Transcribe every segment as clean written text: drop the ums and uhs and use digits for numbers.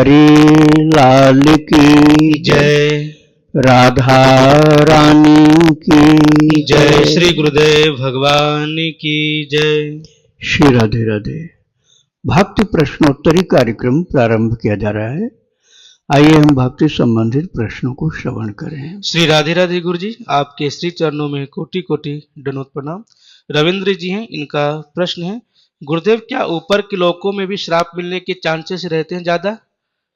बिहारी लाल की जय। राधा रानी की जय। श्री गुरुदेव भगवान की जय। श्री राधे राधे। भक्ति प्रश्नोत्तरी कार्यक्रम प्रारंभ किया जा रहा है। आइए हम भक्ति संबंधित प्रश्नों को श्रवण करें। श्री राधे राधे गुरु जी, आपके श्री चरणों में कोटि कोटि दंडवत प्रणाम। रविंद्र जी हैं, इनका प्रश्न है, गुरुदेव क्या ऊपर के लोकों में भी श्राप मिलने के चांसेस रहते हैं ज्यादा,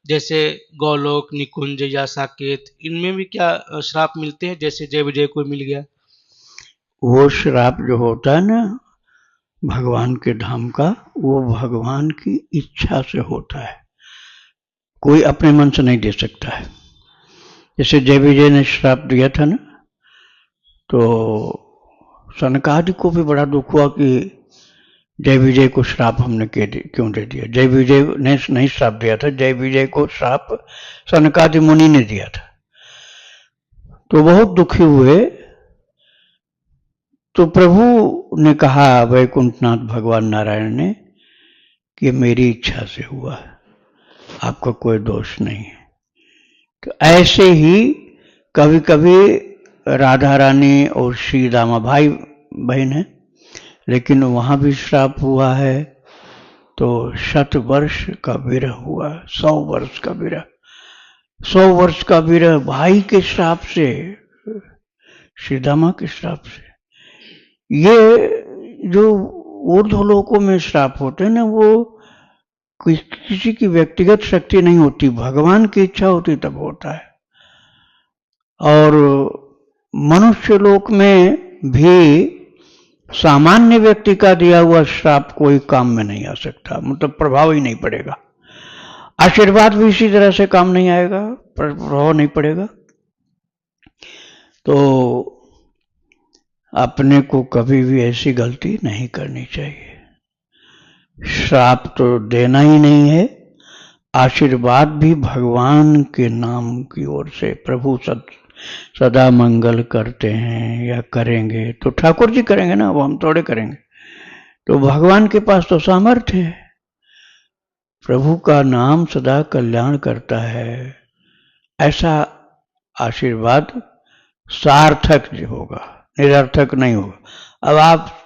जैसे गौलोक, निकुंज या साकेत, इनमें भी क्या श्राप मिलते हैं, जैसे जय विजय को मिल गया? वो श्राप जो होता है ना भगवान के धाम का, वो भगवान की इच्छा से होता है, कोई अपने मन से नहीं दे सकता है। जैसे जय विजय ने श्राप दिया था ना, तो सनकादि को भी बड़ा दुख हुआ कि जय विजय को श्राप हमने क्यों दे दिया। जय विजय ने नहीं श्राप दिया था, जय विजय को श्राप सनकादि मुनि ने दिया था। तो बहुत दुखी हुए। तो प्रभु ने कहा, वैकुंठनाथ भगवान नारायण ने, कि मेरी इच्छा से हुआ है, आपका कोई दोष नहीं है। तो ऐसे ही कभी कभी राधा रानी और श्री दामा भाई बहन है, लेकिन वहां भी श्राप हुआ है। तो 100 वर्ष का विरह हुआ, 100 वर्ष का विरह, 100 वर्ष का विरह भाई के श्राप से, श्री दामा के श्राप से। ये जो ऊर्ध्वलोकों में श्राप होते हैं ना, वो किसी की व्यक्तिगत शक्ति नहीं होती, भगवान की इच्छा होती तब होता है। और मनुष्य लोक में भी सामान्य व्यक्ति का दिया हुआ श्राप कोई काम में नहीं आ सकता, मतलब प्रभाव ही नहीं पड़ेगा। आशीर्वाद भी इसी तरह से काम नहीं आएगा, प्रभाव नहीं पड़ेगा। तो अपने को कभी भी ऐसी गलती नहीं करनी चाहिए। श्राप तो देना ही नहीं है, आशीर्वाद भी भगवान के नाम की ओर से। प्रभु सदा मंगल करते हैं या करेंगे तो ठाकुर जी करेंगे ना, वो हम थोड़े करेंगे। तो भगवान के पास तो सामर्थ्य है, प्रभु का नाम सदा कल्याण करता है। ऐसा आशीर्वाद सार्थक जो होगा, निरर्थक नहीं होगा। अब आप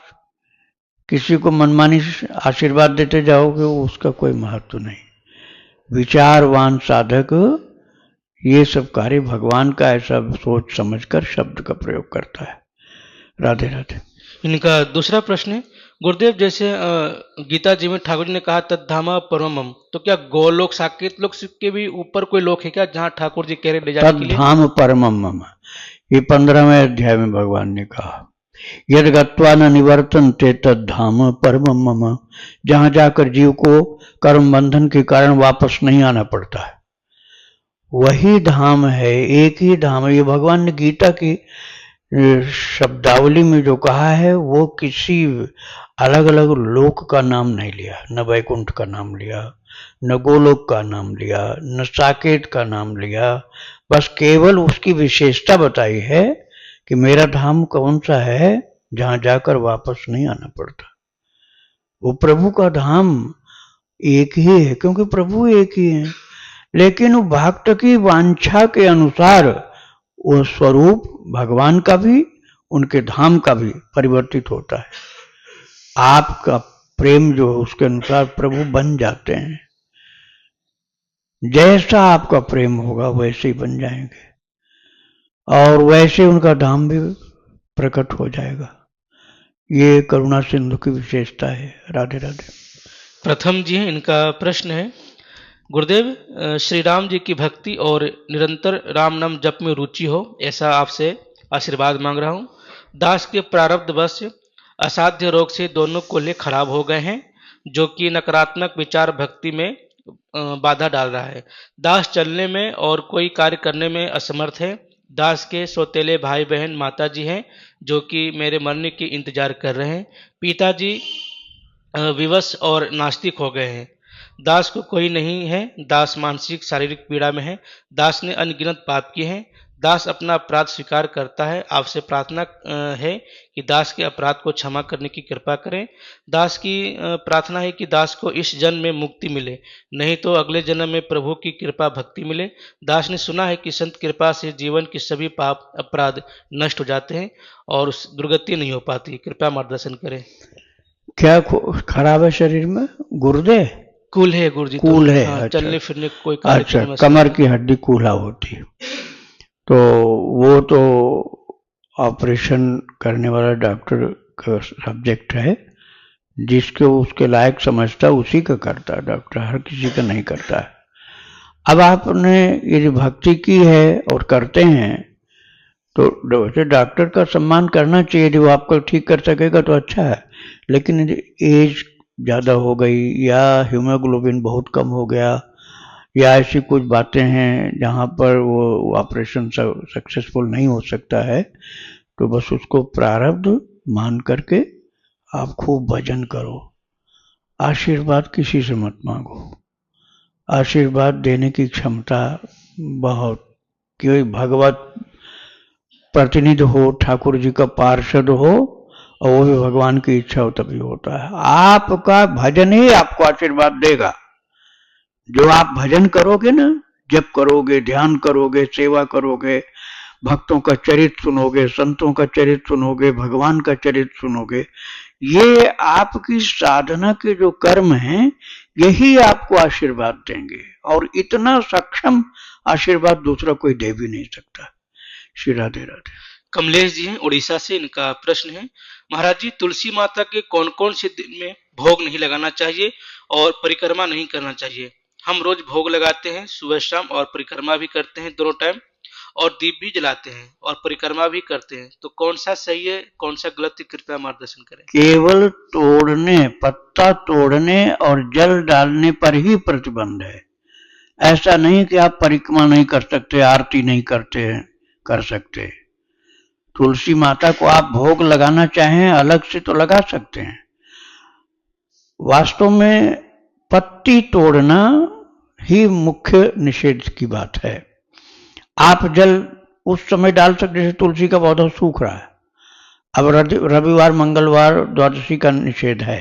किसी को मनमानी आशीर्वाद देते जाओगे, उसका कोई महत्व नहीं। विचारवान साधक ये सब कार्य भगवान का ऐसा सोच समझकर शब्द का प्रयोग करता है। राधे राधे। इनका दूसरा प्रश्न है, गुरुदेव जैसे गीता जी में ठाकुर जी ने कहा तद्धाम परमम, तो क्या गोलोक साकेत लोक के भी ऊपर कोई लोक है क्या, जहाँ ठाकुर जी कह रहे ले जाने के लिए? तद्धाम परमम, ये 15वें अध्याय में भगवान ने कहा, यद गत्वा न निवर्तन्ते तद्धाम परमम मम, जहां जाकर जीव को कर्म बंधन के कारण वापस नहीं आना पड़ता है, वही धाम है, एक ही धाम है। ये भगवान ने गीता की शब्दावली में जो कहा है, वो किसी अलग अलग लोक का नाम नहीं लिया, न वैकुंठ का नाम लिया, न गोलोक का नाम लिया, न साकेत का नाम लिया। बस केवल उसकी विशेषता बताई है कि मेरा धाम कौन सा है जहां जाकर वापस नहीं आना पड़ता। वो प्रभु का धाम एक ही है, क्योंकि प्रभु एक ही है। लेकिन वो भक्त की वांछा के अनुसार वो स्वरूप भगवान का भी, उनके धाम का भी परिवर्तित होता है। आपका प्रेम जो है उसके अनुसार प्रभु बन जाते हैं। जैसा आपका प्रेम होगा वैसे ही बन जाएंगे, और वैसे उनका धाम भी प्रकट हो जाएगा। ये करुणा सिंधु की विशेषता है। राधे राधे। प्रथम जी हैं, इनका प्रश्न है, गुरुदेव श्री राम जी की भक्ति और निरंतर राम नाम जप में रुचि हो, ऐसा आपसे आशीर्वाद मांग रहा हूँ। दास के प्रारब्धवश असाध्य रोग से दोनों कोल्हे खराब हो गए हैं, जो कि नकारात्मक विचार भक्ति में बाधा डाल रहा है। दास चलने में और कोई कार्य करने में असमर्थ है। दास के सौतेले भाई बहन माता जी हैं, जो कि मेरे मरने की इंतजार कर रहे हैं। पिताजी विवश और नास्तिक हो गए हैं। दास को कोई नहीं है। दास मानसिक शारीरिक पीड़ा में है। दास ने अनगिनत पाप किए हैं। दास अपना अपराध स्वीकार करता है। आपसे प्रार्थना है कि दास के अपराध को क्षमा करने की कृपा करें। दास की प्रार्थना है कि दास को इस जन्म में मुक्ति मिले, नहीं तो अगले जन्म में प्रभु की कृपा भक्ति मिले। दास ने सुना है कि संत कृपा से जीवन के सभी पाप अपराध नष्ट हो जाते हैं और दुर्गति नहीं हो पाती। कृपया मार्गदर्शन करें। क्या खराब है शरीर में? गुर्दे कूल है गुरुजी, तो कूल है? हाँ, अच्छा चलने फिरने कोई कार्य अच्छा, करने में कमर असमर्थ की हड्डी कूल्हा होती है, तो वो तो ऑपरेशन करने वाला डॉक्टर का सब्जेक्ट है। जिसको उसके लायक समझता उसी का करता है डॉक्टर, हर किसी का नहीं करता है। अब आपने यदि भक्ति की है और करते हैं तो वैसे डॉक्टर का सम्मान करना चाहिए। यदि वो आपको ठीक कर सकेगा तो अच्छा है, लेकिन यदि एज ज़्यादा हो गई या हीमोग्लोबिन बहुत कम हो गया या ऐसी कुछ बातें हैं जहाँ पर वो ऑपरेशन सक्सेसफुल नहीं हो सकता है, तो बस उसको प्रारब्ध मान करके आप खूब भजन करो। आशीर्वाद किसी से मत मांगो। आशीर्वाद देने की क्षमता बहुत, कोई भगवत प्रतिनिधि हो, ठाकुर जी का पार्षद हो, और वो भी भगवान की इच्छा हो तभी होता है। आपका भजन ही आपको आशीर्वाद देगा। जो आप भजन करोगे ना, जप करोगे, ध्यान करोगे, सेवा करोगे, भक्तों का चरित्र सुनोगे, संतों का चरित्र सुनोगे, भगवान का चरित्र सुनोगे, ये आपकी साधना के जो कर्म हैं यही आपको आशीर्वाद देंगे, और इतना सक्षम आशीर्वाद दूसरा कोई दे भी नहीं सकता। श्री राधे राधे। कमलेश जी हैं उड़ीसा से, इनका प्रश्न है, महाराज जी तुलसी माता के कौन कौन से दिन में भोग नहीं लगाना चाहिए और परिक्रमा नहीं करना चाहिए? हम रोज भोग लगाते हैं, सुबह शाम, और परिक्रमा भी करते हैं दोनों टाइम, और दीप भी जलाते हैं और परिक्रमा भी करते हैं, तो कौन सा सही है, कौन सा गलत है? कृपया मार्गदर्शन करें। केवल तोड़ने, पत्ता तोड़ने और जल डालने पर ही प्रतिबंध है। ऐसा नहीं कि आप परिक्रमा नहीं कर सकते, आरती नहीं करते हैं, कर सकते। तुलसी माता को आप भोग लगाना चाहें अलग से तो लगा सकते हैं। वास्तव में पत्ती तोड़ना ही मुख्य निषेध की बात है। आप जल उस समय डाल सकते, जैसे तुलसी का पौधा सूख रहा है, अब रविवार मंगलवार द्वादशी का निषेध है,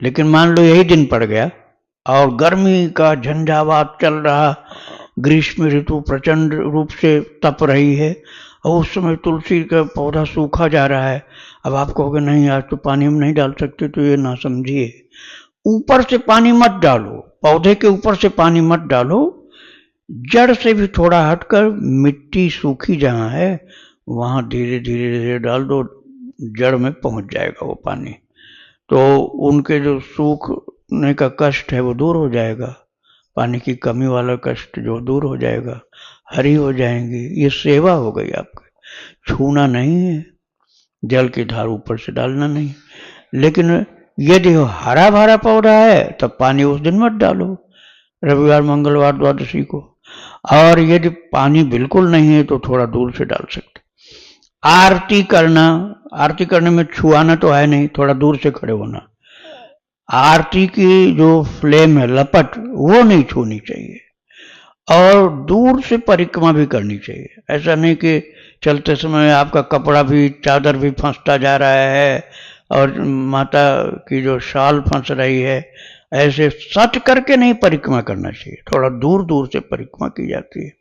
लेकिन मान लो यही दिन पड़ गया और गर्मी का झंझावात चल रहा, ग्रीष्म ऋतु प्रचंड रूप से तप रही है, और उस समय तुलसी का पौधा सूखा जा रहा है। अब आप कहोगे नहीं आज तो पानी हम नहीं डाल सकते, तो ये ना समझिए। ऊपर से पानी मत डालो, पौधे के ऊपर से पानी मत डालो, जड़ से भी थोड़ा हटकर मिट्टी सूखी जहाँ है वहाँ धीरे धीरे धीरे डाल दो, जड़ में पहुँच जाएगा वो पानी, तो उनके जो सूखने का कष्ट है वो दूर हो जाएगा, पानी की कमी वाला कष्ट जो दूर हो जाएगा, हरी हो जाएंगी। ये सेवा हो गई आपकी, छूना नहीं है, जल की धार ऊपर से डालना नहीं। लेकिन यदि हरा भरा पौधा है तब पानी उस दिन मत डालो, रविवार मंगलवार द्वादशी को, और यदि पानी बिल्कुल नहीं है तो थोड़ा दूर से डाल सकते। आरती करना, आरती करने में छुआना तो है नहीं, थोड़ा दूर से खड़े होना। आरती की जो फ्लेम है, लपट, वो नहीं छूनी चाहिए, और दूर से परिक्रमा भी करनी चाहिए। ऐसा नहीं कि चलते समय आपका कपड़ा भी, चादर भी फंसता जा रहा है और माता की जो शाल फंस रही है, ऐसे सट करके नहीं परिक्रमा करना चाहिए, थोड़ा दूर दूर से परिक्रमा की जाती है।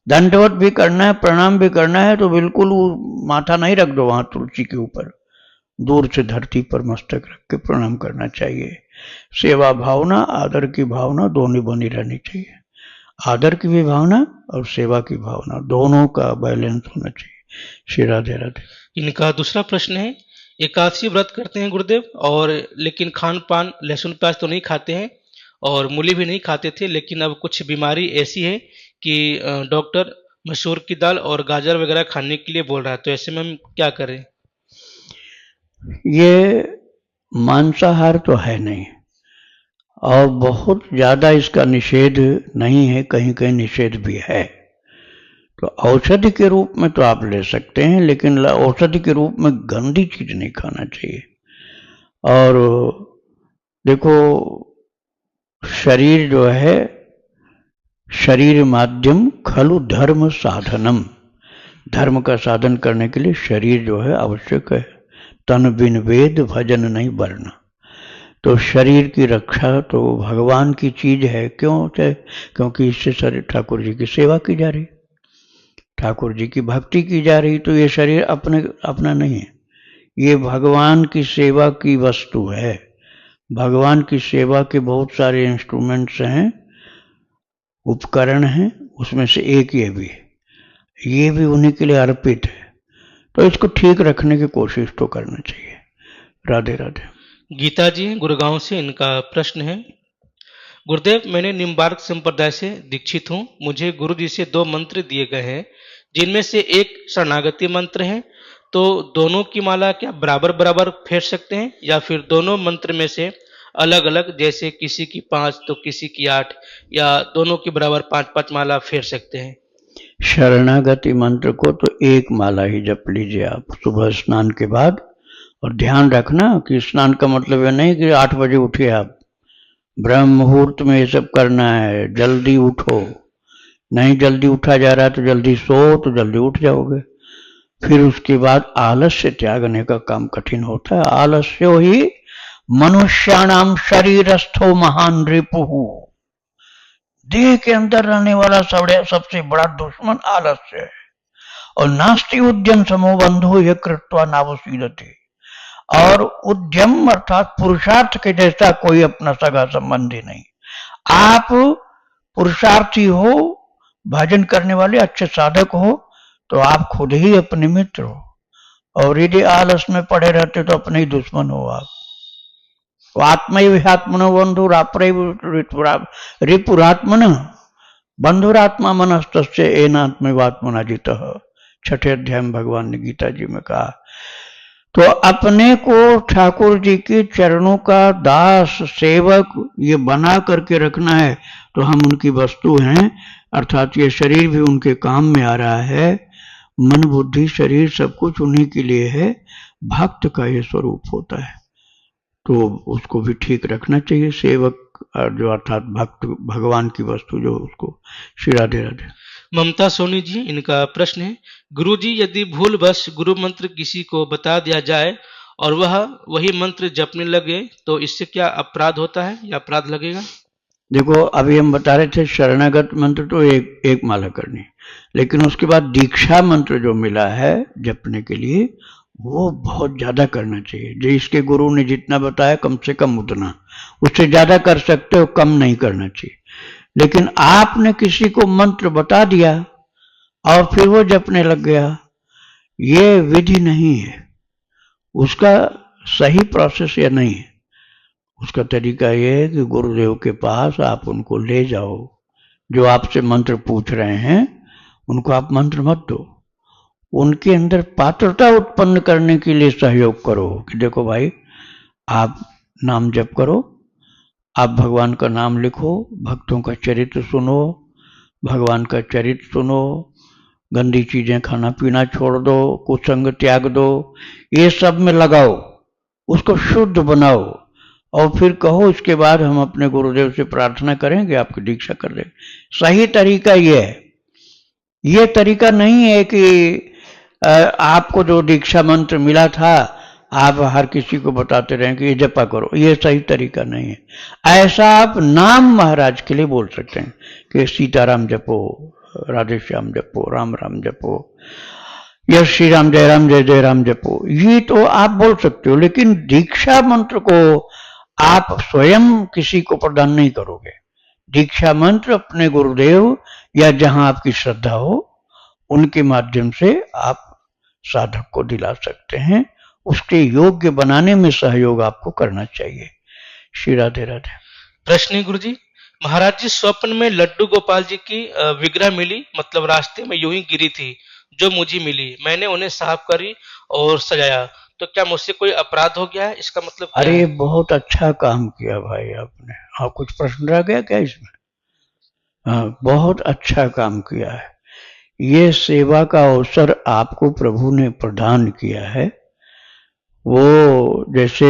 दंडवत भी करना है, प्रणाम भी करना है, तो बिल्कुल वो माथा नहीं रख दो वहाँ तुलसी के ऊपर, दूर से धरती पर मस्तक रख के प्रणाम करना चाहिए। सेवा भावना, आदर की भावना दोनों बनी रहनी चाहिए। आदर की भी भावना और सेवा की भावना, दोनों का बैलेंस होना चाहिए। श्री राधे राधे। इनका दूसरा प्रश्न है, एकादशी व्रत करते हैं गुरुदेव, और लेकिन खान पान लहसुन प्याज तो नहीं खाते हैं और मूली भी नहीं खाते थे, लेकिन अब कुछ बीमारी ऐसी है कि डॉक्टर मसूर की दाल और गाजर वगैरह खाने के लिए बोल रहा है, तो ऐसे में हम क्या करें? ये मांसाहार तो है नहीं, और बहुत ज़्यादा इसका निषेध नहीं है, कहीं कहीं निषेध भी है। तो औषधि के रूप में तो आप ले सकते हैं, लेकिन औषधि के रूप में गंदी चीज नहीं खाना चाहिए। और देखो, शरीर जो है, शरीर माध्यम खलु धर्म साधनम, धर्म का साधन करने के लिए शरीर जो है आवश्यक है। तन बिन वेद भजन नहीं वर्ण। तो शरीर की रक्षा तो भगवान की चीज है। क्यों? क्योंकि इससे शरीर ठाकुर जी की सेवा की जा रही, ठाकुर जी की भक्ति की जा रही। तो ये शरीर अपना नहीं है, ये भगवान की सेवा की वस्तु है। भगवान की सेवा के बहुत सारे इंस्ट्रूमेंट्स हैं, उपकरण हैं, उसमें से एक ये भी है। ये भी उन्हीं के लिए अर्पित है। तो इसको ठीक रखने की कोशिश तो करना चाहिए। राधे राधे। गीता जी गुड़गांव से, इनका प्रश्न है, गुरुदेव मैंने निम्बार्क संप्रदाय से दीक्षित हूँ। मुझे गुरु जी से 2 मंत्र दिए गए हैं, जिनमें से एक शरणागति मंत्र है। तो दोनों की माला क्या बराबर बराबर फेर सकते हैं, या फिर दोनों मंत्र में से अलग अलग, जैसे किसी की 5 तो किसी की 8, या दोनों की बराबर 5-5 माला फेर सकते हैं? शरणागति मंत्र को तो एक माला ही जप लीजिए आप सुबह स्नान के बाद। और ध्यान रखना कि स्नान का मतलब यह नहीं कि 8 बजे उठिए आप, ब्रह्म मुहूर्त में ये सब करना है, जल्दी उठो। नहीं जल्दी उठा जा रहा है तो जल्दी सो, तो जल्दी उठ जाओगे। फिर उसके बाद आलस्य त्यागने का काम कठिन होता है। आलस्य ही मनुष्याणाम शरीरस्थो महान रिपुहु। देह के अंदर रहने वाला सबसे बड़ा दुश्मन आलस्य है। और नास्ति उद्यम समो बंधु ये कृत्वा नावसीदते। और उद्यम अर्थात पुरुषार्थ के जैसा कोई अपना सगा संबंधी नहीं। आप पुरुषार्थी हो, भजन करने वाले अच्छे साधक हो, तो आप खुद ही अपने मित्र हो। और यदि आलस में पड़े रहते तो अपने ही दुश्मन हो आप। आत्मैवात्मनो रिपुरात्मन बंधुरात्मा मनस्तस्य एनात्मैवात्मना जितः। 6ठे अध्याय में भगवान ने गीता जी में कहा। तो अपने को ठाकुर जी के चरणों का दास सेवक ये बना करके रखना है। तो हम उनकी वस्तु हैं, अर्थात ये शरीर भी उनके काम में आ रहा है। मन बुद्धि शरीर सब कुछ उन्हीं के लिए है। भक्त का ये स्वरूप होता है, तो उसको भी ठीक रखना चाहिए। सेवक जो अर्थात भक्त, भगवान की वस्तु जो उसको। श्री राधे राधे। ममता सोनी जी, इनका प्रश्न है, गुरु जी यदि भूलवश गुरु मंत्र किसी को बता दिया जाए और वह वही मंत्र जपने लगे तो इससे क्या अपराध होता है या अपराध लगेगा? देखो अभी हम बता रहे थे शरणागत मंत्र तो एक माला करनी, लेकिन उसके बाद दीक्षा मंत्र जो मिला है जपने के लिए वो बहुत ज्यादा करना चाहिए। जो इसके गुरु ने जितना बताया कम से कम उतना, उससे ज्यादा कर सकते हो, कम नहीं करना चाहिए। लेकिन आपने किसी को मंत्र बता दिया और फिर वो जपने लग गया, ये विधि नहीं है। उसका सही प्रोसेस यह नहीं है। उसका तरीका यह है कि गुरुदेव के पास आप उनको ले जाओ। जो आपसे मंत्र पूछ रहे हैं उनको आप मंत्र मत दो, उनके अंदर पात्रता उत्पन्न करने के लिए सहयोग करो कि देखो भाई आप नाम जप करो, आप भगवान का नाम लिखो, भक्तों का चरित्र सुनो, भगवान का चरित्र सुनो, गंदी चीजें खाना पीना छोड़ दो, कुसंग त्याग दो, ये सब में लगाओ, उसको शुद्ध बनाओ। और फिर कहो इसके बाद हम अपने गुरुदेव से प्रार्थना करेंगे आपकी दीक्षा कर देंगे। सही तरीका ये है। ये तरीका नहीं है कि आपको जो दीक्षा मंत्र मिला था आप हर किसी को बताते रहें कि ये जपा करो, ये सही तरीका नहीं है। ऐसा आप नाम महाराज के लिए बोल सकते हैं कि सीताराम जपो, राधे श्याम जपो, राम राम जपो, या श्री राम जय जय राम जपो, ये तो आप बोल सकते हो। लेकिन दीक्षा मंत्र को आप स्वयं किसी को प्रदान नहीं करोगे। दीक्षा मंत्र अपने गुरुदेव या जहां आपकी श्रद्धा हो उनके माध्यम से आप साधक को दिला सकते हैं। उसके योग्य बनाने में सहयोग आपको करना चाहिए। श्री राधे राधे। प्रश्न गुरु जी, महाराज जी स्वप्न में लड्डू गोपाल जी की विग्रह मिली, मतलब रास्ते में यूं ही गिरी थी जो मुझे मिली, मैंने उन्हें साफ करी और सजाया, तो क्या मुझसे कोई अपराध हो गया है? इसका मतलब क्या अरे है? बहुत अच्छा काम किया भाई आपने। हाँ कुछ प्रश्न रह गया क्या इसमें? हाँ बहुत अच्छा काम किया है। ये सेवा का अवसर आपको प्रभु ने प्रदान किया है। वो जैसे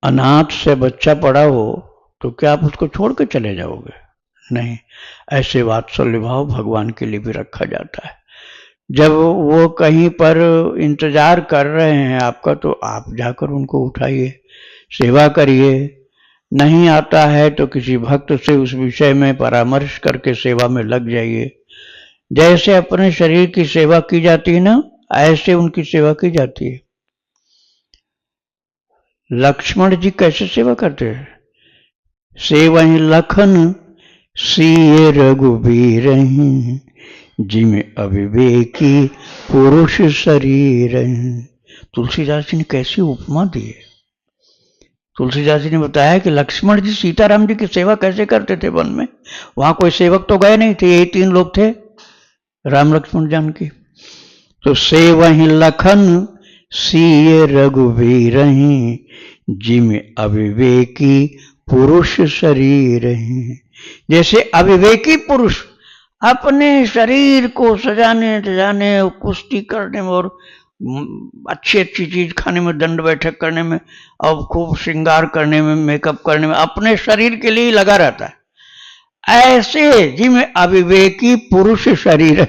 अनाथ से बच्चा पड़ा हो तो क्या आप उसको छोड़ के चले जाओगे? नहीं, ऐसे वात्सल्य भाव भगवान के लिए भी रखा जाता है। जब वो कहीं पर इंतजार कर रहे हैं आपका, तो आप जाकर उनको उठाइए, सेवा करिए। नहीं आता है तो किसी भक्त से उस विषय में परामर्श करके सेवा में लग जाइए। जैसे अपने शरीर की सेवा की जाती है ना, ऐसे उनकी सेवा की जाती है। लक्ष्मण जी कैसे सेवा करते हैं? सेवहि लखन सिय रघुबीर, जिम अविवेकी पुरुष शरीर। तुलसीदास जी ने कैसी उपमा दी है। तुलसीदास जी ने बताया कि लक्ष्मण जी सीताराम जी की सेवा कैसे करते थे वन में। वहां कोई सेवक तो गए नहीं थे, यही 3 लोग थे, राम लक्ष्मण जानकी। तो सेवहि लखन सिय रघुबीर, जिम अविवेकी पुरुष शरीर। जैसे अविवेकी पुरुष अपने शरीर को सजाने सजाने, कुश्ती करने में और अच्छी अच्छी चीज खाने में, दंड बैठक करने में और खूब श्रृंगार करने में, मेकअप करने में, अपने शरीर के लिए लगा रहता है, ऐसे जिम अविवेकी पुरुष शरीर।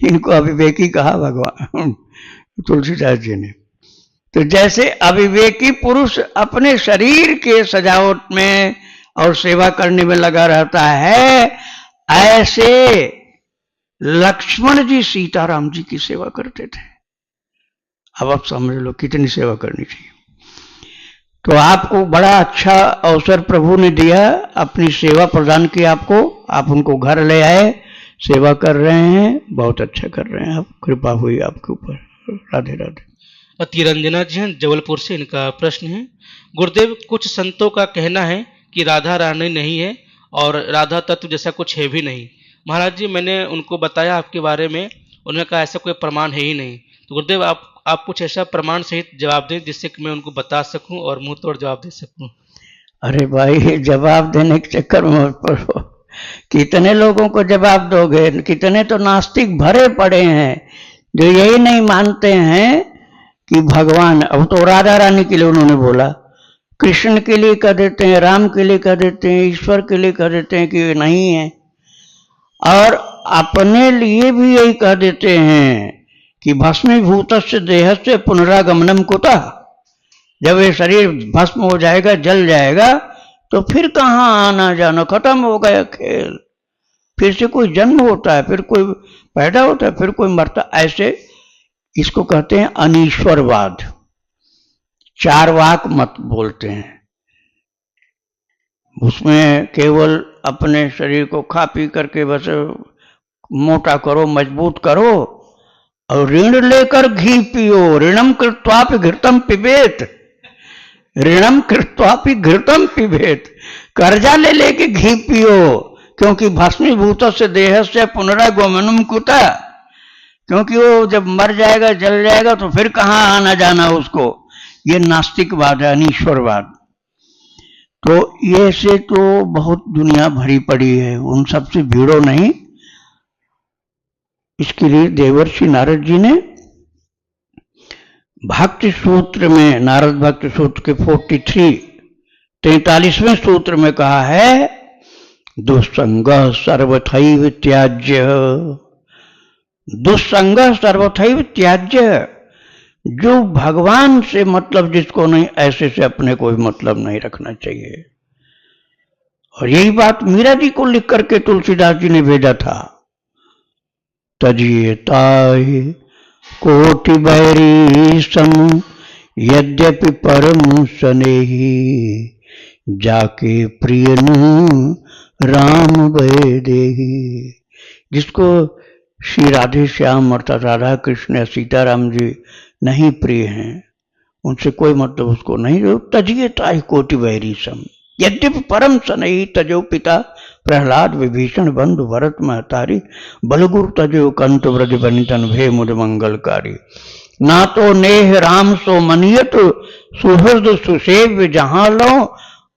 इनको अविवेकी कहा भगवान तुलसीदास जी ने। तो जैसे अविवेकी पुरुष अपने शरीर के सजावट में और सेवा करने में लगा रहता है, ऐसे लक्ष्मण जी सीताराम जी की सेवा करते थे। अब आप समझ लो कितनी सेवा करनी चाहिए। तो आपको बड़ा अच्छा अवसर प्रभु ने दिया, अपनी सेवा प्रदान की आपको, आप उनको घर ले आए, सेवा कर रहे हैं, बहुत अच्छा कर रहे हैं आप, कृपा हुई आपके ऊपर। राधे राधे। तिरंजना जी हैं जबलपुर से, इनका प्रश्न है, गुरुदेव कुछ संतों का कहना है कि राधा रानी नहीं है और राधा तत्व जैसा कुछ है भी नहीं। महाराज जी, मैंने उनको बताया आपके बारे में, उन्होंने कहा ऐसा कोई प्रमाण है ही नहीं। तो गुरुदेव आप कुछ ऐसा प्रमाण सहित जवाब दें जिससे कि मैं उनको बता सकूं और मुंह तोड़ जवाब दे सकूं। अरे भाई, जवाब देने के चक्कर में मत पड़ो। कितने लोगों को जवाब दोगे? कितने तो नास्तिक भरे पड़े हैं जो यही नहीं मानते हैं कि भगवान, अब तो राधा रानी के लिए उन्होंने बोला, कृष्ण के लिए कह देते हैं, राम के लिए कह देते हैं, ईश्वर के लिए कह देते हैं कि ये नहीं है, और अपने लिए भी यही कह देते हैं कि भस्मीभूतस्य देहस्य पुनरागमनम कुतः। जब ये शरीर भस्म हो जाएगा, जल जाएगा, तो फिर कहाँ आना जाना, खत्म हो गया खेल। फिर से कोई जन्म होता है, फिर कोई पैदा होता है, फिर कोई मरता। ऐसे इसको कहते हैं अनीश्वरवाद। चारवाक मत बोलते हैं, उसमें केवल अपने शरीर को खा पी करके बस मोटा करो, मजबूत करो, और ऋण लेकर घी पियो। ऋणम कृत्वापि घृतम पिबेत, ऋणम कृत्वापि घृतम पिबेत। कर्जा ले लेके घी पियो, क्योंकि भस्मीभूत से देह से पुनरागमनम कुतः। क्योंकि वो जब मर जाएगा, जल जाएगा, तो फिर कहाँ आना जाना उसको। ये नास्तिकवाद है, अनीश्वरवाद। तो ये से तो बहुत दुनिया भरी पड़ी है, उन सबसे भिड़ो नहीं। इसके लिए देवर्षि नारद जी ने भक्ति सूत्र में, नारद भक्ति सूत्र के 43वें सूत्र में कहा है, दुस्संग सर्वथैव त्याज्य। दुस्संग सर्वथैव त्याज्य। जो भगवान से मतलब जिसको नहीं, ऐसे से अपने कोई मतलब नहीं रखना चाहिए। और यही बात मीरा जी को लिख करके तुलसीदास जी ने भेजा था, तजिए ताहि कोटि बैरी सम, यद्यपि परम स्नेही, जाके प्रिय राम भय देही। जिसको श्री राधे श्याम अर्थात राधा कृष्ण या सीताराम जी नहीं प्रिय हैं, उनसे कोई मतलब उसको नहीं। तजिए ताहि कोटि बैरी सम, यद्यपि परम स्नेही, तजो पिता प्रहलाद विभीषण बंधु भरत महतारी, बलगुरु तजो कंत व्रज बनितन भे मुद मंगलकारी। ना तो नेह राम सो मनियत, सुहृद सुसेव्य जहां लो,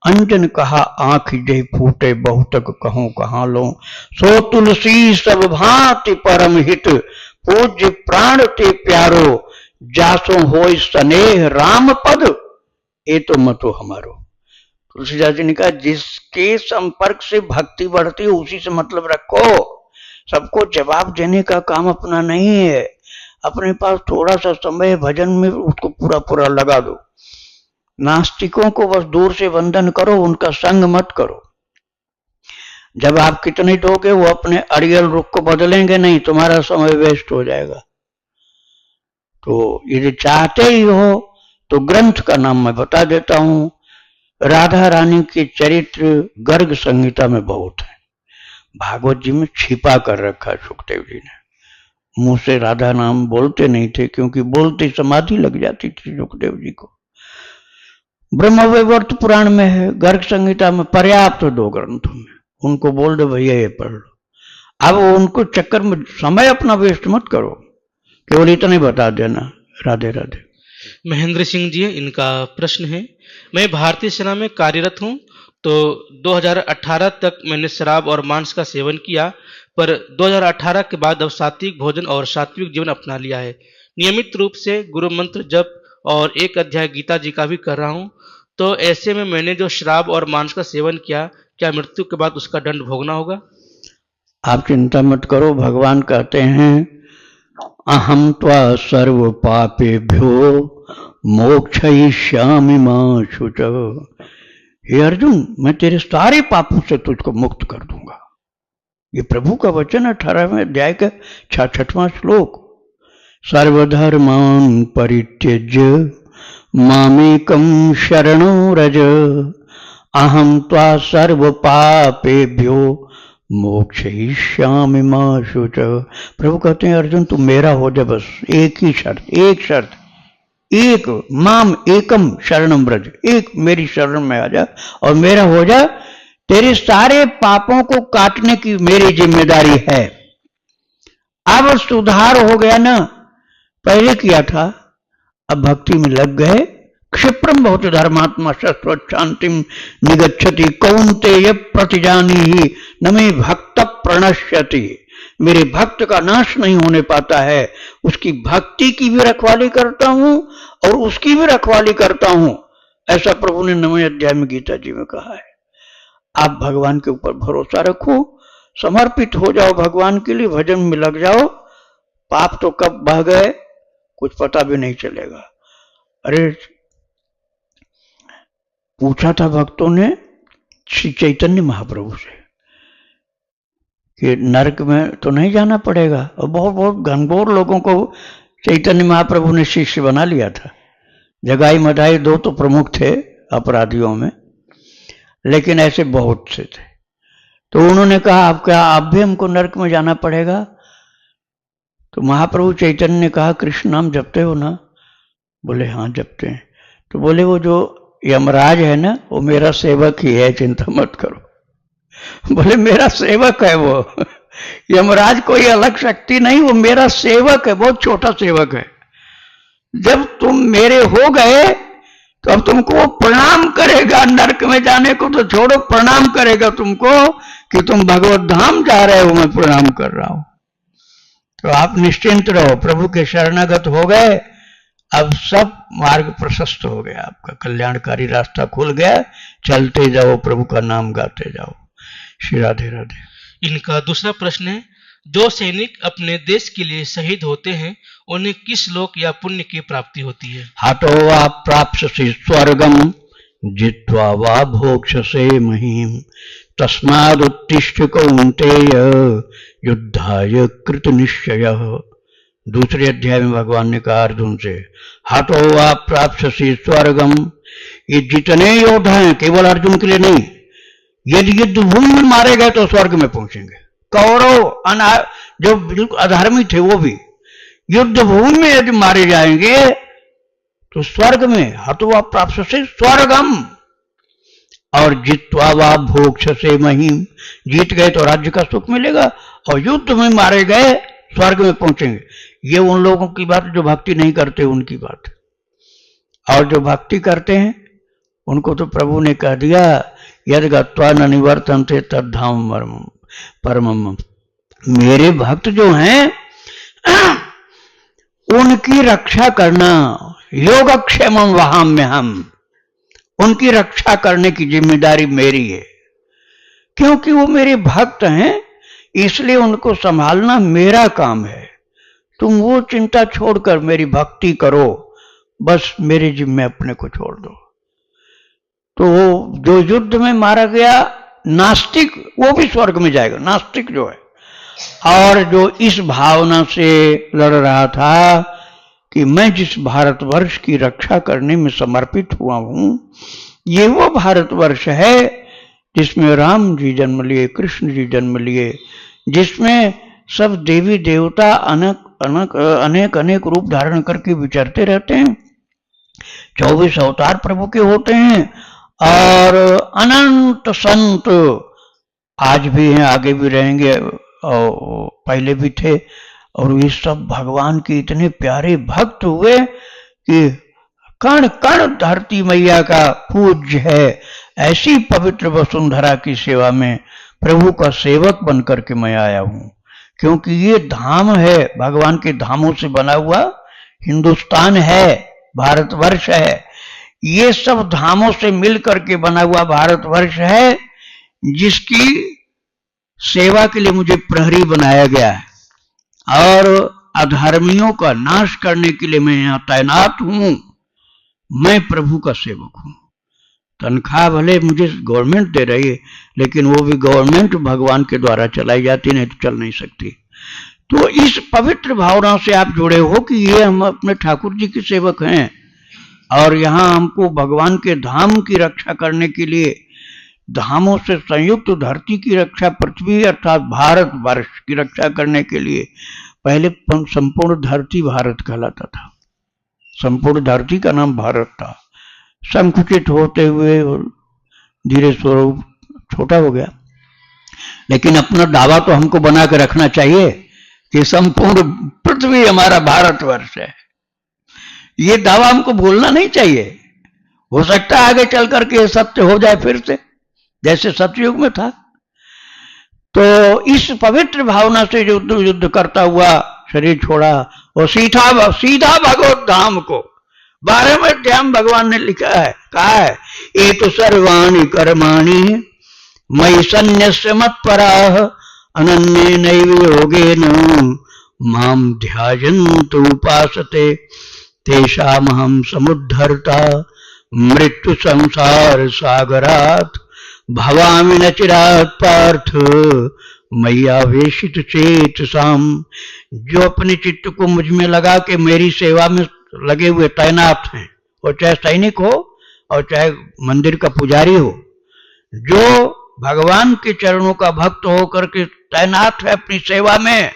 अंजन कहा आंख जे फूटे बहुतक कहूं कहां लो। सो तुलसी सब भांति परम हित, पूज्य प्राण ते प्यारो, जासो होय स्नेह राम पद, ए तो मतो हमारो। तुलसीदास जी ने कहा, जिसके संपर्क से भक्ति बढ़ती है उसी से मतलब रखो। सबको जवाब देने का काम अपना नहीं है। अपने पास थोड़ा सा समय भजन में उसको पूरा पूरा लगा दो। नास्तिकों को बस दूर से वंदन करो, उनका संग मत करो। जब आप कितने दोगे वो अपने अड़ियल रुख को बदलेंगे नहीं, तुम्हारा समय वेस्ट हो जाएगा। तो यदि चाहते ही हो तो ग्रंथ का नाम मैं बता देता हूं। राधा रानी के चरित्र गर्ग संहिता में बहुत है। भागवत जी में छिपा कर रखा है सुखदेव जी ने। मुंह से राधा नाम बोलते नहीं थे, क्योंकि बोलते समाधि लग जाती थी सुखदेव जी को। ब्रह्मवैवर्त पुराण में है, गर्ग संहिता में पर्याप्त 2 ग्रंथों में। उनको बोल दो भैया ये पढ़ लो। अब उनको चक्कर में समय अपना वेस्ट मत करो, केवल इतने बता देना। राधे राधे। महेंद्र सिंह जी, इनका प्रश्न है, मैं भारतीय सेना में कार्यरत हूं, तो 2018 तक मैंने शराब और मांस का सेवन किया, पर 2018 के बाद अब सात्विक भोजन और सात्विक जीवन अपना लिया है। नियमित रूप से गुरु मंत्र जप और 1 अध्याय गीता जी का भी कर रहा हूं। तो ऐसे में मैंने जो शराब और मांस का सेवन किया, क्या मृत्यु के बाद उसका दंड भोगना होगा? आप चिंता मत करो। भगवान कहते हैं अहम त्वा सर्व पापेभ्यो मोक्षयिष्यामि मा शुच। हे अर्जुन, मैं तेरे सारे पापों से तुझको मुक्त कर दूंगा। ये प्रभु का वचन है, 18वें अध्याय का 66वां श्लोक। सर्वधर्मान् परित्यज्य मामेकं शरणो रज अहम त्वा सर्व पापेभ्यो मोक्षयिष्यामि मा शुच। प्रभु कहते हैं अर्जुन तू मेरा हो जा, बस एक ही शर्त, एक शर्त, एक माम एकम शरणम ब्रज, एक मेरी शरण में आ जा और मेरा हो जा। तेरे सारे पापों को काटने की मेरी जिम्मेदारी है। अब सुधार हो गया ना, पहले किया था, अब भक्ति में लग गए। क्षिप्रम बहुत धर्मात्मा शाश्वत शांतिम निगच्छति कौन्तेय प्रतिजानीहि न मे भक्त प्रणश्यति। मेरे भक्त का नाश नहीं होने पाता है। उसकी भक्ति की भी रखवाली करता हूं और उसकी भी रखवाली करता हूं, ऐसा प्रभु ने 9वें अध्याय में गीता जी में कहा है। आप भगवान के ऊपर भरोसा रखो, समर्पित हो जाओ भगवान के लिए, भजन में लग जाओ। पाप तो कब बह गए कुछ पता भी नहीं चलेगा। अरे पूछा था भक्तों ने श्री चैतन्य महाप्रभु से कि नरक में तो नहीं जाना पड़ेगा, और बहुत बहुत घनघोर लोगों को चैतन्य महाप्रभु ने शिष्य बना लिया था। जगाई मदाई 2 तो प्रमुख थे अपराधियों में, लेकिन ऐसे बहुत से थे। तो उन्होंने कहा अब क्या आप भी हमको नरक में जाना पड़ेगा? तो महाप्रभु चैतन्य ने कहा कृष्ण नाम जपते हो ना? बोले हाँ जपते हैं। तो बोले वो जो यमराज है ना, वो मेरा सेवक ही है, चिंता मत करो। बोले मेरा सेवक है वो, यमराज कोई अलग शक्ति नहीं, वो मेरा सेवक है, बहुत छोटा सेवक है। जब तुम मेरे हो गए तो अब तुमको वो प्रणाम करेगा। नरक में जाने को तो छोड़ो, प्रणाम करेगा तुमको कि तुम भगवत धाम जा रहे हो, मैं प्रणाम कर रहा हूं। तो आप निश्चिंत रहो, प्रभु के शरणागत हो गए, अब सब मार्ग प्रशस्त हो गया, आपका कल्याणकारी रास्ता खुल गया। चलते जाओ, प्रभु का नाम गाते जाओ। श्री राधे राधे। इनका दूसरा प्रश्न है, जो सैनिक अपने देश के लिए शहीद होते हैं उन्हें किस लोक या पुण्य की प्राप्ति होती है? हतो वा प्राप्स्यसि स्वर्गम जित्वा वा भोक्ष्यसे महीम तस्मादुत्तिष्ठ कौन्तेय युद्धाय कृत निश्चयः। दूसरे अध्याय में भगवान ने कहा अर्जुन से, हतो वा प्राप्स्यसि स्वर्गम। ये जितने योद्धा हैं केवल अर्जुन के लिए नहीं, यदि युद्ध भूमि में मारे गए तो स्वर्ग में पहुंचेंगे। कौरव जो बिल्कुल अधर्मी थे वो भी युद्ध भूमि में यदि मारे जाएंगे तो स्वर्ग में, हतो वा प्राप्स्यसि स्वर्गम। और जित्वा वा भोक्ष्यसे महीम, जीत गए तो राज्य का सुख मिलेगा, और युद्ध में मारे गए स्वर्ग में पहुंचेंगे। ये उन लोगों की बात जो भक्ति नहीं करते उनकी बात। और जो भक्ति करते हैं उनको तो प्रभु ने कह दिया यद गत्वा न निवर्तन्ते तद्धाम परमम। मेरे भक्त जो हैं उनकी रक्षा करना, योगक्षेमम वहाम्यहम्, उनकी रक्षा करने की जिम्मेदारी मेरी है, क्योंकि वो मेरे भक्त हैं। इसलिए उनको संभालना मेरा काम है। तुम वो चिंता छोड़कर मेरी भक्ति करो, बस मेरे जिम्मे अपने को छोड़ दो। तो जो युद्ध में मारा गया नास्तिक, वो भी स्वर्ग में जाएगा, नास्तिक जो है। और जो इस भावना से लड़ रहा था कि मैं जिस भारतवर्ष की रक्षा करने में समर्पित हुआ हूं, ये वो भारतवर्ष है जिसमें राम जी जन्म लिए, कृष्ण जी जन्म लिए, जिसमें सब देवी देवता अनेक अनेक रूप धारण करके विचरते रहते हैं। 24 अवतार प्रभु के होते हैं और अनंत संत आज भी हैं, आगे भी रहेंगे और पहले भी थे। और ये सब भगवान के इतने प्यारे भक्त हुए कि कण कण धरती मैया का पूज्य है। ऐसी पवित्र वसुंधरा की सेवा में प्रभु का सेवक बनकर के मैं आया हूं, क्योंकि ये धाम है, भगवान के धामों से बना हुआ हिंदुस्तान है, भारतवर्ष है। ये सब धामों से मिलकर के बना हुआ भारतवर्ष है, जिसकी सेवा के लिए मुझे प्रहरी बनाया गया है और अधर्मियों का नाश करने के लिए मैं यहां तैनात हूं। मैं प्रभु का सेवक हूं। तनख्वाह भले मुझे गवर्नमेंट दे रही है, लेकिन वो भी गवर्नमेंट भगवान के द्वारा चलाई जाती, नहीं तो चल नहीं सकती। तो इस पवित्र भावना से आप जुड़े हो कि ये हम अपने ठाकुर जी के सेवक हैं और यहाँ हमको भगवान के धाम की रक्षा करने के लिए, धामों से संयुक्त धरती की रक्षा, पृथ्वी अर्थात भारत वर्ष की रक्षा करने के लिए, पहले संपूर्ण धरती भारत कहलाता था, संपूर्ण धरती का नाम भारत था। संकुचित होते हुए धीरे स्वरूप छोटा हो गया, लेकिन अपना दावा तो हमको बना के रखना चाहिए कि संपूर्ण पृथ्वी हमारा भारतवर्ष है। ये दावा हमको भूलना नहीं चाहिए। हो सकता है आगे चल करके सत्य हो जाए फिर से, जैसे सतयुग में था। तो इस पवित्र भावना से युद्ध करता हुआ शरीर छोड़ा और सीधा भगवत धाम को 12वें अध्याय भगवान ने लिखा है, कहा है, ये तो सर्वाणि कर्माणि मयि सन्न्यस्य मत्पराः अनन्ये नैव योगेन माम ध्यायन्तु उपासते तेषामहं समुद्धर्ता मृत्यु संसार सागरात् भवामि न चिरात् पार्थ मय्यावेशित चेतसाम। जो अपने चित्त को मुझ में लगा के मेरी सेवा में लगे हुए तैनात हैं, और चाहे सैनिक हो और चाहे मंदिर का पुजारी हो, जो भगवान के चरणों का भक्त होकर के तैनात है अपनी सेवा में,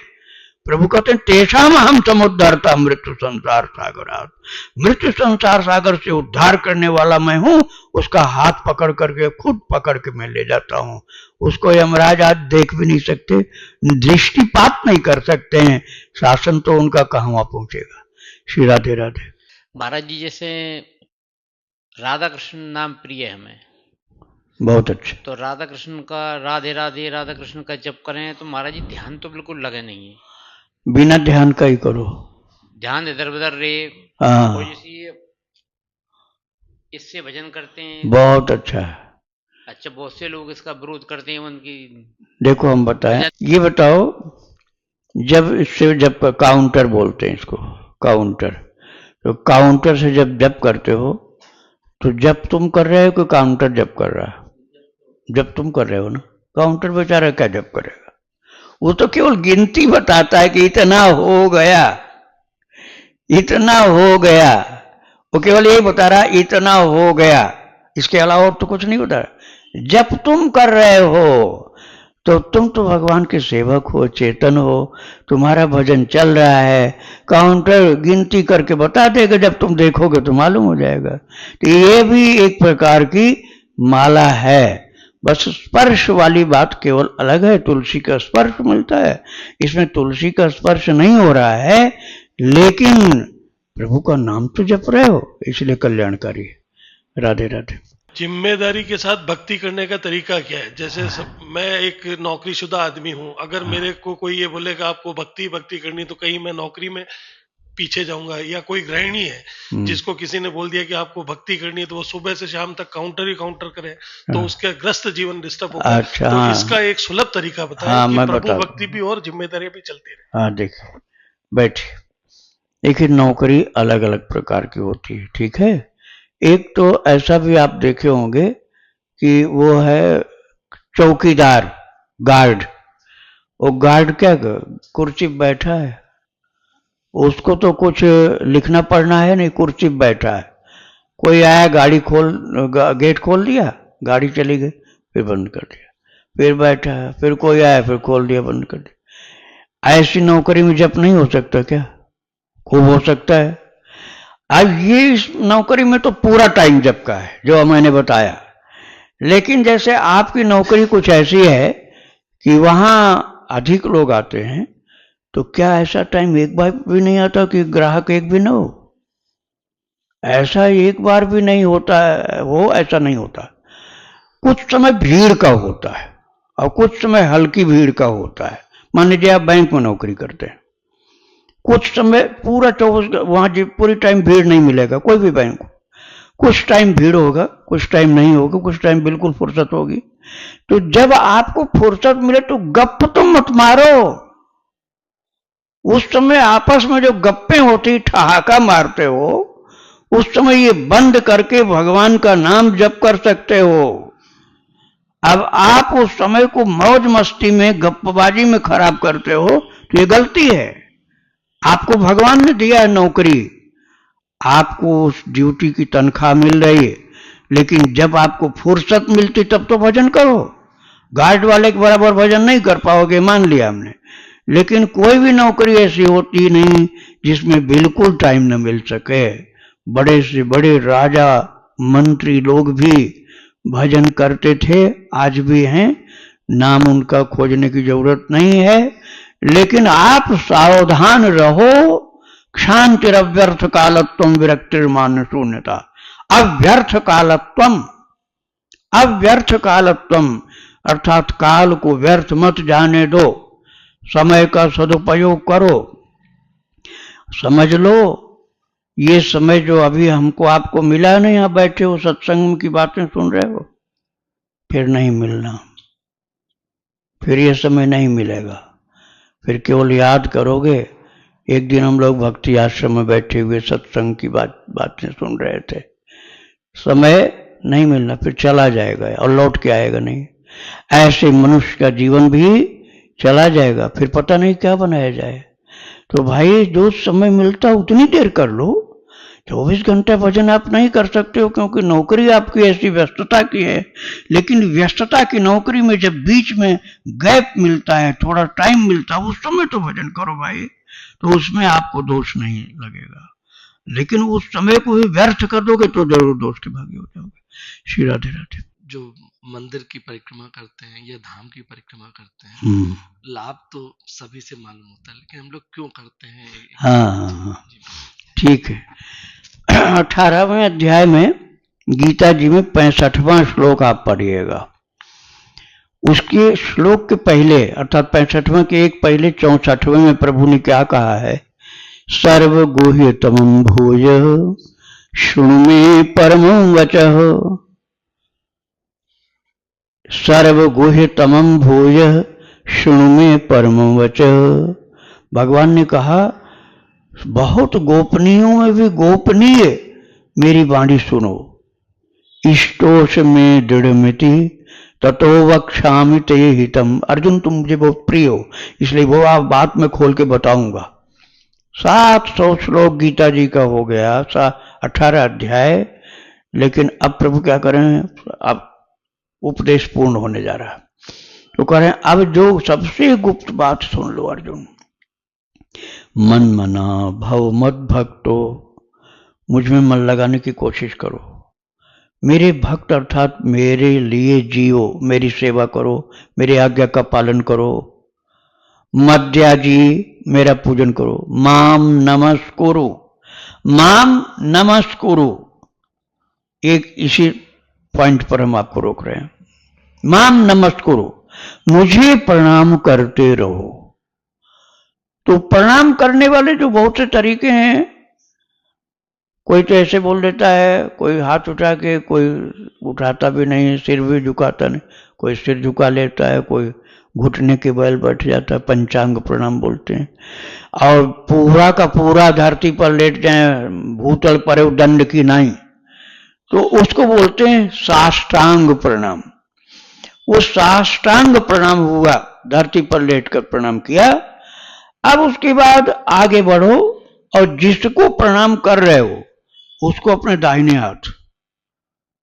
प्रभु कहते हैं तेषाम हम समुद्धरता मृत्यु संसार सागरात्। मृत्यु संसार सागर से उद्धार करने वाला मैं हूं, उसका हाथ पकड़ करके खुद पकड़ के मैं ले जाता हूं। उसको यमराज आज देख भी नहीं सकते, दृष्टिपात नहीं कर सकते हैं, शासन तो उनका कहां पहुंचेगा। श्री राधे राधे। महाराज जी, जैसे राधा कृष्ण नाम प्रिय है हमें, बहुत अच्छा। तो राधा कृष्ण का राधे राधे राधा कृष्ण का जप करें तो महाराज जी ध्यान तो बिल्कुल लगे नहीं है, बिना ध्यान का ही करो, ध्यान इधर उधर रे। हाँ, जैसे इससे भजन करते हैं, बहुत अच्छा है। अच्छा, बहुत से लोग इसका विरोध करते हैं उनकी। देखो हम बताएं, ये बताओ, जब काउंटर बोलते हैं इसको, काउंटर, तो काउंटर से जब जप करते हो तो जब तुम कर रहे हो कि काउंटर जप कर रहा है? जब तुम कर रहे हो ना, काउंटर बेचारा क्या जप करेगा? वो तो केवल गिनती बताता है कि इतना हो गया, इतना हो गया। वो केवल यही बता रहा है इतना हो गया, इसके अलावा और तो कुछ नहीं बता रहा। जब तुम कर रहे हो तो तुम तो भगवान के सेवक हो, चेतन हो, तुम्हारा भजन चल रहा है। काउंटर गिनती करके बता देगा, जब तुम देखोगे तो मालूम हो जाएगा। तो ये भी एक प्रकार की माला है, बस स्पर्श वाली बात केवल अलग है। तुलसी का स्पर्श मिलता है, इसमें तुलसी का स्पर्श नहीं हो रहा है, लेकिन प्रभु का नाम तो जप रहे हो, इसलिए कल्याणकारी है। राधे राधे। जिम्मेदारी के साथ भक्ति करने का तरीका क्या है? जैसे मैं एक नौकरीशुदा आदमी हूं, अगर मेरे को कोई ये बोलेगा आपको भक्ति करनी, तो कहीं मैं नौकरी में पीछे जाऊंगा, या कोई गृहिणी है जिसको किसी ने बोल दिया कि आपको भक्ति करनी है तो वो सुबह से शाम तक काउंटर ही काउंटर करे, तो उसका ग्रस्त जीवन डिस्टर्ब होगा। अच्छा, तो हाँ। इसका एक सुलभ तरीका बताएं हाँ, कि मैं प्रभु बता भक्ति भी और जिम्मेदारी भी चलती रहे। हाँ, देखिए, बैठिए। देखिए, नौकरी अलग अलग प्रकार की होती है, ठीक है। एक तो ऐसा भी आप देखे होंगे कि वो है चौकीदार, गार्ड। वो गार्ड क्या कुर्सी पे बैठा है, उसको तो कुछ लिखना पढ़ना है नहीं, कुर्सी पे बैठा है। कोई आया, गेट खोल दिया, गाड़ी चली गई, फिर बंद कर दिया, फिर बैठा है, फिर कोई आया, फिर खोल दिया, बंद कर दिया। ऐसी नौकरी में जब नहीं हो सकता क्या? खूब हो सकता है। अब ये इस नौकरी में तो पूरा टाइम जब का है जो मैंने बताया, लेकिन जैसे आपकी नौकरी कुछ ऐसी है कि वहां अधिक लोग आते हैं, तो क्या ऐसा टाइम एक बार भी नहीं आता कि ग्राहक एक भी ना हो? ऐसा एक बार भी नहीं होता है, वो ऐसा नहीं होता। कुछ समय भीड़ का होता है और कुछ समय हल्की भीड़ का होता है। मान लीजिए आप बैंक में नौकरी करते हैं, कुछ समय पूरा 24 वहां पूरी टाइम भीड़ नहीं मिलेगा, कोई भी बैंक को। कुछ टाइम भीड़ होगा, कुछ टाइम नहीं होगा, कुछ टाइम बिल्कुल फुर्सत होगी। तो जब आपको फुर्सत मिले तो गप तो मत मारो। उस समय आपस में जो गप्पे होती, ठहाका मारते हो, उस समय ये बंद करके भगवान का नाम जप कर सकते हो। अब आप उस समय को मौज मस्ती में, गप्पबाजी में खराब करते हो, तो ये गलती है। आपको भगवान ने दिया है नौकरी, आपको उस ड्यूटी की तनख्वाह मिल रही है, लेकिन जब आपको फुर्सत मिलती तब तो भजन करो। गार्ड वाले के बराबर भजन नहीं कर पाओगे, मान लिया हमने, लेकिन कोई भी नौकरी ऐसी होती नहीं जिसमें बिल्कुल टाइम न मिल सके। बड़े से बड़े राजा मंत्री लोग भी भजन करते थे, आज भी हैं, नाम उनका खोजने की जरूरत नहीं है। लेकिन आप सावधान रहो, क्षांतिरव्यर्थ कालत्वम विरक्तिर्मान शून्यता। अव्यर्थ कालत्वम, अव्यर्थ कालत्वम अर्थात काल को व्यर्थ मत जाने दो, समय का सदुपयोग करो। समझ लो, ये समय जो अभी हमको आपको मिला नहीं, यहां बैठे हो सत्संग की बातें सुन रहे हो, फिर नहीं मिलना, फिर ये समय नहीं मिलेगा। फिर केवल याद करोगे, एक दिन हम लोग भक्ति आश्रम में बैठे हुए सत्संग की बातें सुन रहे थे, समय नहीं मिलना, फिर चला जाएगा और लौट के आएगा नहीं। ऐसे मनुष्य का जीवन भी चला जाएगा, फिर पता नहीं क्या बनाया जाए। तो भाई, जो समय मिलता उतनी देर कर लो। 24 घंटे भजन आप नहीं कर सकते हो, क्योंकि नौकरी आपकी ऐसी व्यस्तता की है। लेकिन व्यस्तता की नौकरी में जब बीच में गैप मिलता है, थोड़ा टाइम मिलता है, उस समय तो भजन करो भाई, तो उसमें आपको दोष नहीं लगेगा। लेकिन उस समय को भी व्यर्थ कर दोगे तो जरूर दोष के भागी हो जाओगे। श्री राधे राधे। जो मंदिर की परिक्रमा करते हैं या धाम की परिक्रमा करते हैं, लाभ तो सभी से मालूम होता है, लेकिन हम लोग क्यों करते हैं? हाँ, ठीक है। 18वें अध्याय में गीता जी में 65वां श्लोक आप पढ़िएगा। उसके श्लोक के पहले अर्थात 65वें के एक पहले 64वें में प्रभु ने क्या कहा है? सर्वगुह्यतमं भूय शृणु मे परमं वचः। सर्वगुह्यतमं भूय शृणु मे परमं वचः। भगवान ने कहा, बहुत गोपनीयों में भी गोपनीय मेरी वाणी सुनो। इष्टोष में दृढ़मिति ततो वक्ष्यामि ते हितम। अर्जुन, तुम मुझे बहुत प्रिय हो, इसलिए वो आप बात में खोल के बताऊंगा। 700 श्लोक गीता जी का हो गया, 18 अध्याय। लेकिन अब प्रभु क्या करें, अब उपदेश पूर्ण होने जा रहा है, तो कह रहे हैं अब जो सबसे गुप्त बात सुन लो अर्जुन। मन मना भव मत भक्तो, मुझ में मन लगाने की कोशिश करो। मेरे भक्त अर्थात मेरे लिए जियो, मेरी सेवा करो, मेरी आज्ञा का पालन करो। मद्याजी, मेरा पूजन करो। माम नमस्कुरु, माम नमस्कुरु। एक इसी पॉइंट पर हम आपको रोक रहे हैं। माम नमस्कुरु, मुझे प्रणाम करते रहो। तो प्रणाम करने वाले जो बहुत से तरीके हैं, कोई तो ऐसे बोल देता है, कोई हाथ उठा के, कोई उठाता भी नहीं, सिर भी झुकाता नहीं, कोई सिर झुका लेता है, कोई घुटने के बल बैठ जाता है, पंचांग प्रणाम बोलते हैं। और पूरा का पूरा धरती पर लेट जाए, भूतल पर दंड की नहीं, तो उसको बोलते हैं साष्टांग प्रणाम। वो साष्टांग प्रणाम हुआ, धरती पर लेटकर प्रणाम किया। अब उसके बाद आगे बढ़ो और जिसको प्रणाम कर रहे हो उसको अपने दाहिने हाथ,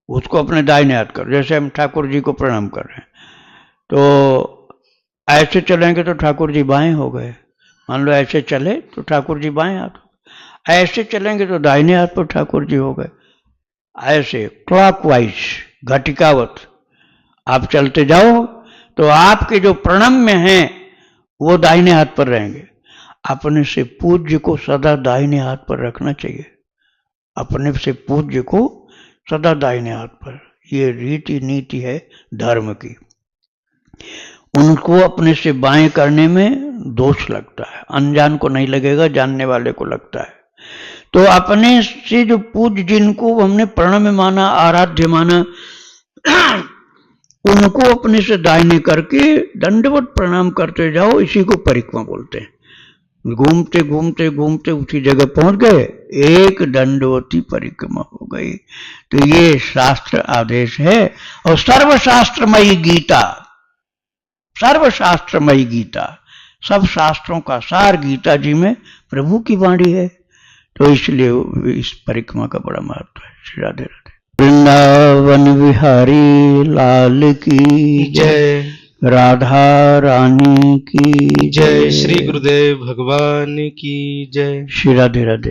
उसको अपने दाहिने हाथ कर, जैसे हम ठाकुर जी को प्रणाम कर रहे हैं तो ऐसे चलेंगे तो ठाकुर जी बाएं हो गए, मान लो ऐसे चले तो ठाकुर जी बाएं हाथ, ऐसे चलेंगे तो दाहिने हाथ पर ठाकुर जी हो गए। ऐसे क्लॉकवाइज घटिकावत आप चलते जाओ तो आपके जो प्रणम्य हैं वो दाहिने हाथ पर रहेंगे। अपने से पूज्य को सदा दाहिने हाथ पर रखना चाहिए, अपने से पूज्य को सदा दाहिने हाथ पर, ये रीति नीति है धर्म की। उनको अपने से बाएं करने में दोष लगता है, अनजान को नहीं लगेगा, जानने वाले को लगता है। तो अपने से जो पूज्य, जिनको हमने प्रणम्य माना, आराध्य माना, उनको अपने से दाहिने करके दंडवत प्रणाम करते जाओ, इसी को परिक्रमा बोलते हैं। घूमते घूमते घूमते उसी जगह पहुंच गए, एक दंडवती परिक्रमा हो गई। तो ये शास्त्र आदेश है। और सर्वशास्त्रमयी गीता, सर्वशास्त्रमयी गीता, सब शास्त्रों का सार गीता जी में प्रभु की वाणी है। तो इसलिए इस परिक्रमा का बड़ा महत्व है। श्री राधे राधे। वृंदावन विहारी लाल की जय। राधा रानी की जय। श्री गुरुदेव भगवान की जय। श्री राधे राधे।